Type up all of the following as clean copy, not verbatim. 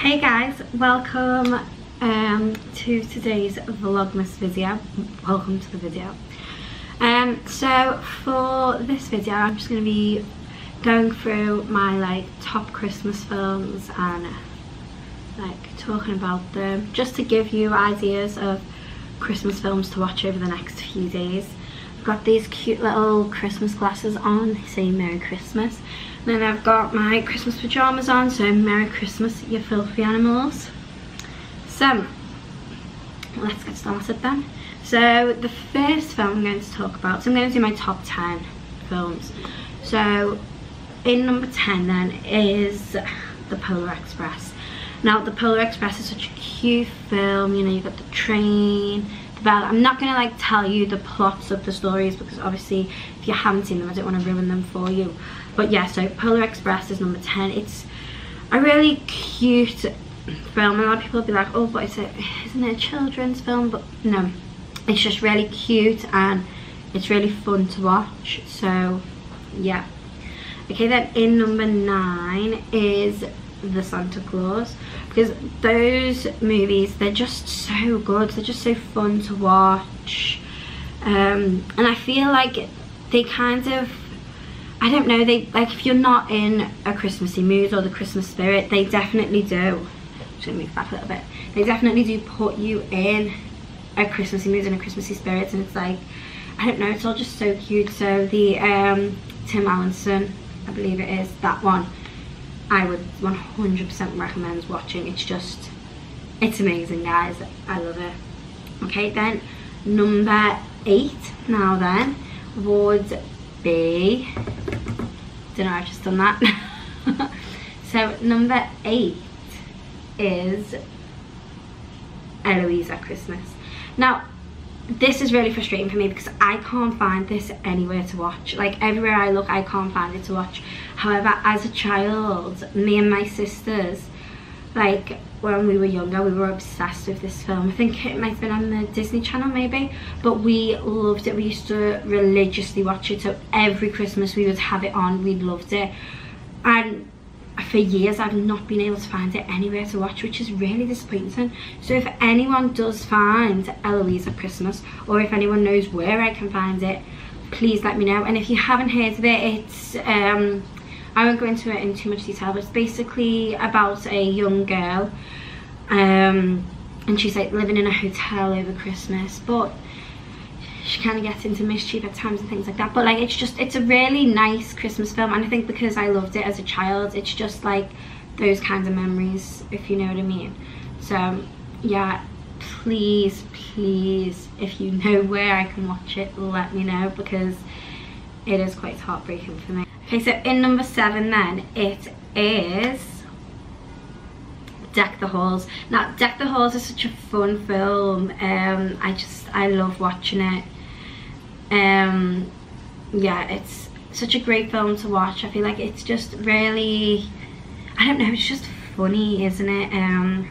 Hey guys, welcome to today's Vlogmas video. Welcome to the video. So for this video I'm just going to be going through my top Christmas films and talking about them, just to give you ideas of Christmas films to watch over the next few days. I've got these cute little Christmas glasses on saying Merry Christmas. Then I've got my Christmas pyjamas on, so Merry Christmas, you filthy animals. So, let's get started then. So, the first film I'm going to talk about, so I'm going to do my top 10 films. So, in number 10 then is The Polar Express. Now, The Polar Express is such a cute film, you know, you've got the train, the bell. I'm not going to tell you the plots of the stories because obviously if you haven't seen them I don't want to ruin them for you. But yeah, so Polar Express is number 10. It's a really cute film. A lot of people will be like, oh, but isn't it a children's film? But no, it's just really cute and it's really fun to watch. So yeah. Okay, then in number 9 is The Santa Claus, because those movies, they're just so good. They're just so fun to watch. And I feel like they kind of, I don't know, they if you're not in a Christmassy mood or the Christmas spirit, they definitely do. I'm just gonna move back a little bit. They definitely do put you in a Christmassy mood and a Christmassy spirit, and it's I don't know, it's all just so cute. So the Tim Allenson, I believe it is, that one, I would 100% recommend watching. It's amazing, guys. I love it. Okay, then number 8 now then would be, don't know, I've just done that. So number 8 is Eloise at Christmas. Now this is really frustrating for me because I can't find this anywhere to watch. Everywhere I look I can't find it to watch. However, as a child, me and my sisters, when we were younger, we were obsessed with this film. I think it might have been on the Disney Channel maybe, but we loved it. We used to religiously watch it, so every Christmas we would have it on. We loved it, and for years I've not been able to find it anywhere to watch, which is really disappointing. So if anyone does find Eloise at Christmas, or if anyone knows where I can find it, please let me know. And if you haven't heard of it, it's I won't go into it in too much detail, but it's basically about a young girl, and she's living in a hotel over Christmas, but she kind of gets into mischief at times and things like that. But it's a really nice Christmas film, and I think because I loved it as a child, it's just those kinds of memories, if you know what I mean. So yeah, please if you know where I can watch it, let me know, because it is quite heartbreaking for me. Okay, so in number 7 then, it is Deck the Halls. Now Deck the Halls is such a fun film. I love watching it. Yeah, it's such a great film to watch. I feel like it's just really, I don't know, it's just funny, isn't it?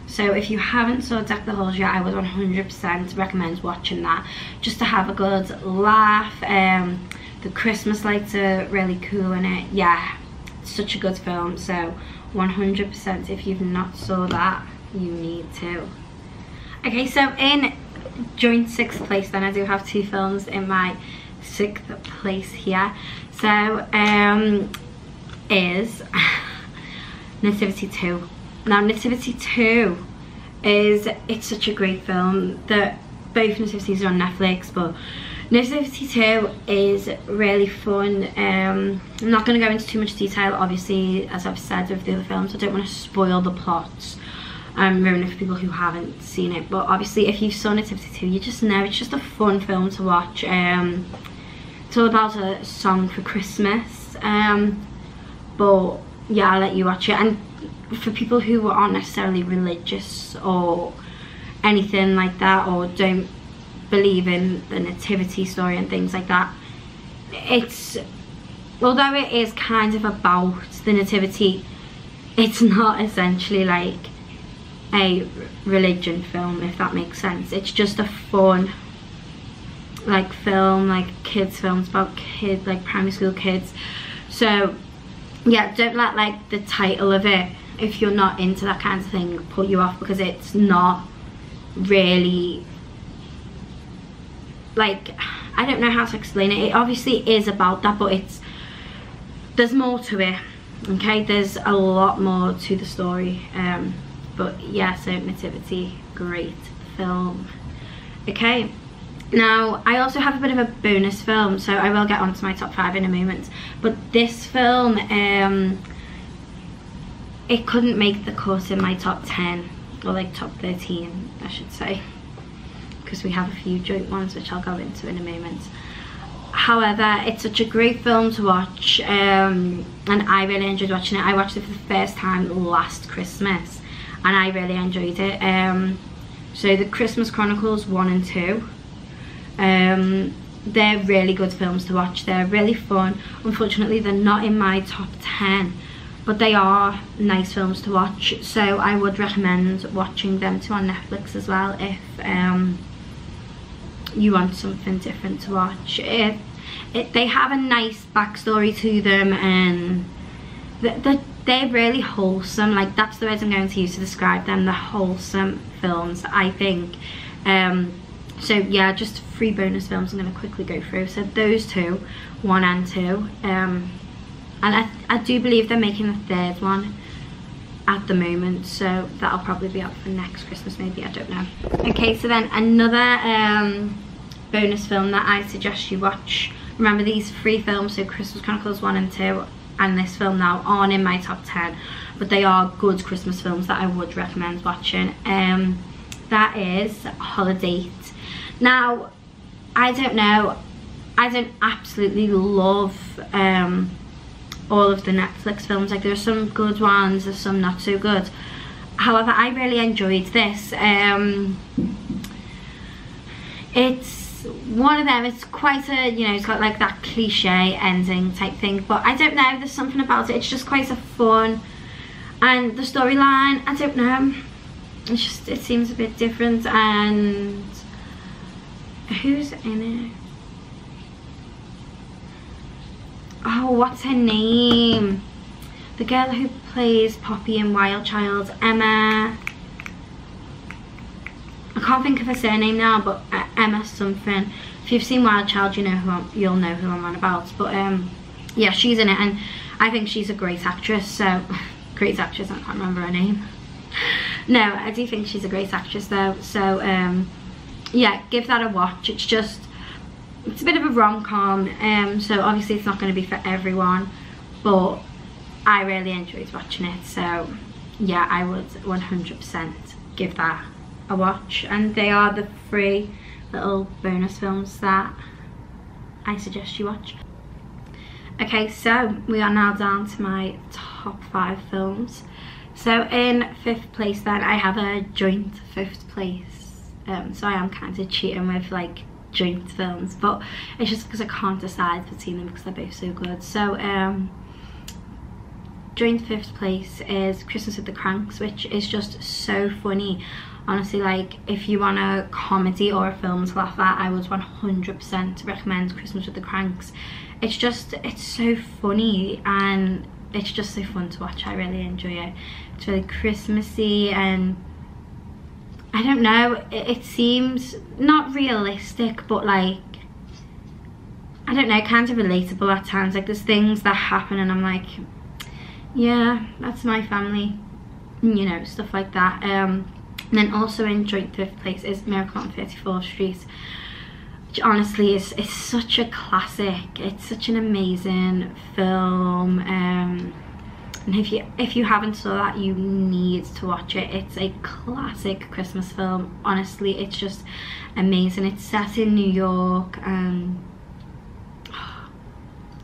So if you haven't saw Deck the Halls yet, I would 100% recommend watching that, just to have a good laugh. The Christmas lights are really cool in it. Yeah, it's such a good film. So 100%, if you've not saw that, you need to. Okay, so in joint 6th place then, I do have 2 films in my 6th place here. So is Nativity 2. Now Nativity 2 it's such a great film. That both Nativities are on Netflix, but Nativity 2 is really fun. I'm not going to go into too much detail, obviously, as I've said with the other films. I don't want to spoil the plots and ruin it for people who haven't seen it. But obviously, if you saw Nativity 2, you just know it's just a fun film to watch. It's all about a song for Christmas. But yeah, I'll let you watch it. And for people who aren't necessarily religious or anything like that, or don't believe in the nativity story and things like that, although it is kind of about the nativity, it's not essentially a religion film, if that makes sense. It's just a fun film, kids films about kids, primary school kids. So yeah, don't let the title of it if you're not into that kind of thing, put you off, because it's not really, like, I don't know how to explain it. It obviously is about that, but there's more to it, okay? There's a lot more to the story. But yeah, so Nativity, great film. Okay, now I also have a bit of a bonus film, so I will get onto my top 5 in a moment. But this film, it couldn't make the cut in my top 10, or like top 13 I should say, because we have a few joint ones which I'll go into in a moment. However, it's such a great film to watch, and I really enjoyed watching it. I watched it for the first time last Christmas and I really enjoyed it. So the Christmas Chronicles 1 and 2, they're really good films to watch. They're really fun. Unfortunately, they're not in my top 10, but they are nice films to watch, so I would recommend watching them too on Netflix as well if you want something different to watch. They have a nice backstory to them, and they're really wholesome. Like, that's the words I'm going to use to describe them. They're wholesome films, I think. So yeah, just 3 bonus films I'm going to quickly go through. So those 2, 1 and 2, and I do believe they're making a 3rd one at the moment, so that'll probably be up for next Christmas maybe, I don't know. Okay, so then another bonus film that I suggest you watch. Remember, these 3 films, so Christmas Chronicles 1 and 2 and this film now, aren't in my top 10, but they are good Christmas films that I would recommend watching. That is Holiday. Now, I don't know, I don't absolutely love all of the Netflix films. Like, there are some good ones, there's some not so good. However, I really enjoyed this. It's one of them. It's quite a, you know, it's got like that cliche ending type thing, but I don't know, there's something about it. It's just quite a fun, and the storyline, I don't know, it's just, it seems a bit different. And who's in it? Oh, what's her name? The girl who plays Poppy in Wild Child, Emma. I can't think of her surname now, but Emma something. If you've seen Wild Child, you'll know who I'm on about. But yeah, she's in it, and I think she's a great actress. So great actress. I can't remember her name. No, I do think she's a great actress though. So yeah, give that a watch. It's a bit of a rom-com, so obviously it's not going to be for everyone, but I really enjoyed watching it. So yeah, I would 100% give that a watch. And they are the 3 little bonus films that I suggest you watch. Okay, so we are now down to my top 5 films. So in 5th place then, I have a joint 5th place. So I am kind of cheating with like joint films, but it's just because I can't decide between them because they're both so good. So joint 5th place is Christmas with the Cranks, which is just so funny. Honestly, like, if you want a comedy or a film to laugh at, I would 100% recommend Christmas with the Cranks. It's so funny, and it's just so fun to watch. I really enjoy it. It's really Christmassy, and I don't know, it seems not realistic, but like, I don't know, kind of relatable at times. Like, there's things that happen and I'm like, yeah, that's my family, you know, stuff like that. And then also in joint 5th place is Miracle on 34th Street, which honestly is such a classic. It's such an amazing film. And if you haven't saw that, you need to watch it. It's a classic Christmas film. Honestly, it's just amazing. It's set in New York, and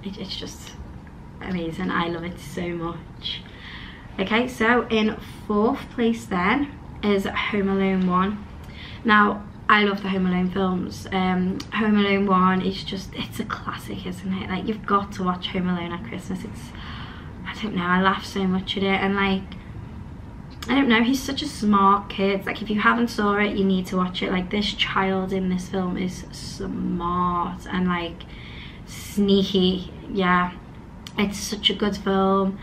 it's just amazing. I love it so much. Okay, so in 4th place then is Home Alone 1. Now, I love the Home Alone films. Home Alone 1 is just, it's a classic, isn't it? Like, you've got to watch Home Alone at Christmas. I don't know, I laugh so much at it, and like, I don't know, he's such a smart kid. Like, if you haven't saw it, you need to watch it. Like, this child in this film is smart and like sneaky. Yeah, it's such a good film.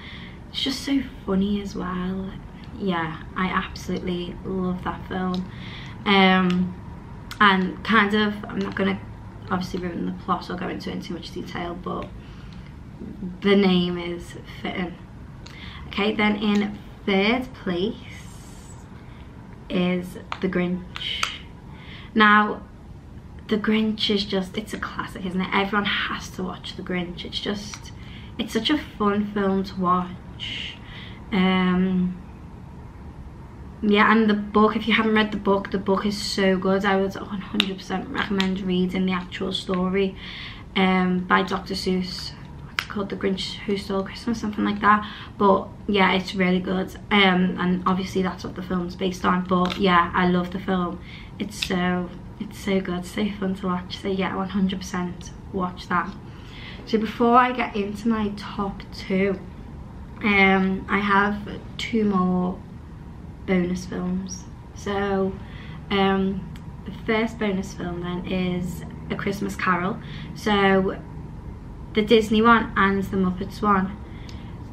it's just so funny as well. Yeah, I absolutely love that film. And kind of, I'm not gonna obviously ruin the plot or go into it in too much detail, but the name is fitting. Okay, then in third place is The Grinch. Now, The Grinch is just, it's a classic, isn't it? Everyone has to watch The Grinch. It's such a fun film to watch. Yeah, and the book, if you haven't read the book is so good. I would 100% recommend reading the actual story by Dr. Seuss. What's it called? The Grinch Who Stole Christmas, something like that. But yeah, it's really good. And obviously that's what the film's based on. But yeah, I love the film. It's so good, so fun to watch. So yeah, 100% watch that. So before I get into my top 2, I have 2 more bonus films. So the first bonus film then is A Christmas Carol. So the Disney one and the Muppets one,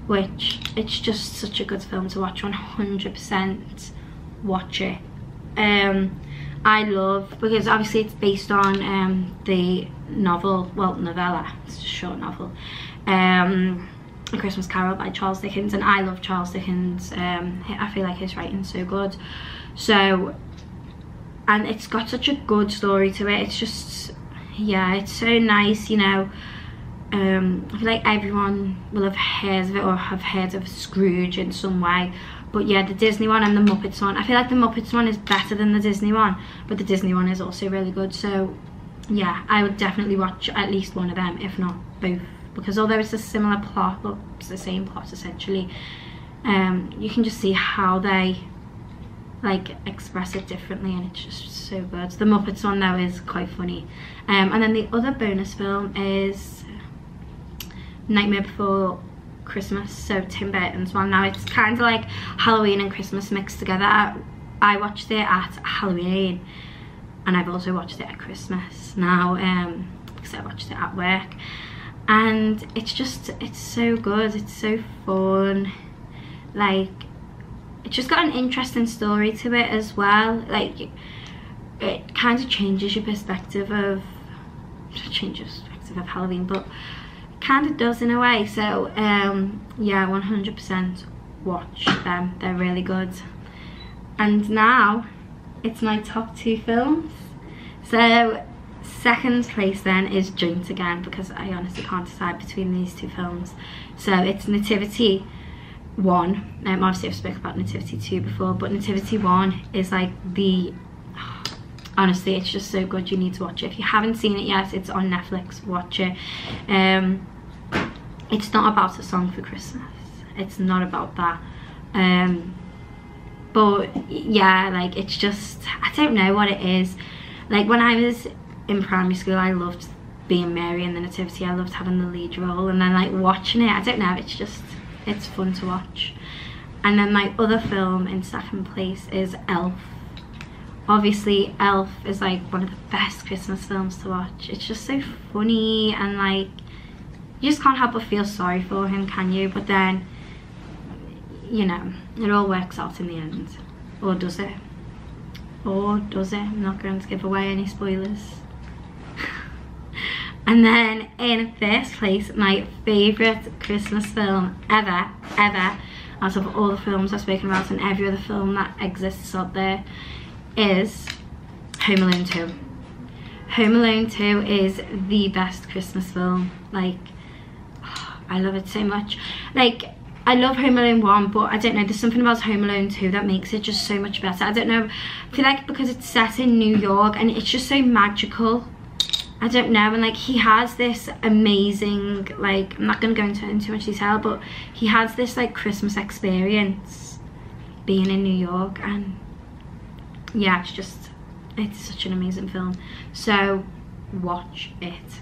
which it's just such a good film to watch. 100% watch it. I love, because obviously it's based on the novel, well, novella, it's a short novel, A Christmas Carol by Charles Dickens, and I love Charles Dickens. I feel like his writing's so good. So, and it's got such a good story to it. It's just, yeah, it's so nice, you know. I feel like everyone will have heard of it or have heard of Scrooge in some way. But yeah, the Disney one and the Muppets one, I feel like the Muppets one is better than the Disney one, but the Disney one is also really good. So yeah, I would definitely watch at least one of them, if not both, because although it's a similar plot, well, it's the same plot essentially, you can just see how they like express it differently, and it's just so good. The Muppets one though is quite funny. And then the other bonus film is Nightmare Before Christmas, so Tim Burton's one. Now it's kind of like Halloween and Christmas mixed together. I watched it at Halloween and I've also watched it at Christmas now, because I watched it at work, and it's so good, it's so fun. Like, it's just got an interesting story to it as well. Like, it kind of changes your perspective of Halloween, but kind of does in a way. So yeah, 100% watch them, they're really good. And now it's my top 2 films. So second place then is Joint again, because I honestly can't decide between these 2 films. So it's Nativity 1. Obviously I've spoken about Nativity 2 before, but Nativity 1 is like honestly, it's just so good. You need to watch it. If you haven't seen it yet, it's on Netflix, watch it. It's not about A Song for Christmas, it's not about that, but yeah, like, it's just, I don't know what it is. Like, when I was in primary school, I loved being Mary in the Nativity. I loved having the lead role, and then like watching it, I don't know, it's fun to watch. And then my other film in second place is Elf. Obviously Elf is like one of the best Christmas films to watch. It's just so funny, and like, you just can't help but feel sorry for him, can you? But then, you know, it all works out in the end. Or does it? Or does it? I'm not going to give away any spoilers. And then in first place, my favourite Christmas film ever, out of all the films I've spoken about and every other film that exists out there, is Home Alone 2. Home Alone 2 is the best Christmas film. Like, I love it so much. Like, I love Home Alone 1, but I don't know, there's something about Home Alone 2 that makes it just so much better. I don't know, I feel like because it's set in New York and it's just so magical. I don't know, and like, he has this amazing, like, I'm not going to go into too much detail, but he has this like Christmas experience being in New York, and yeah, it's such an amazing film. So watch it.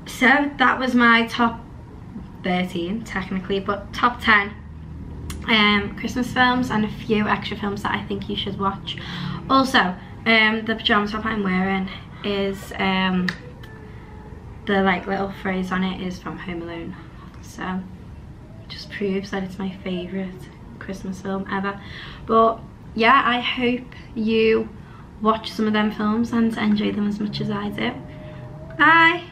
So that was my top 13 technically, but top 10 Christmas films, and a few extra films that I think you should watch. Also, the pyjama top I'm wearing is the like little phrase on it is from Home Alone, so just just proves that it's my favourite Christmas film ever. But yeah, I hope you watch some of them films and enjoy them as much as I do. Bye!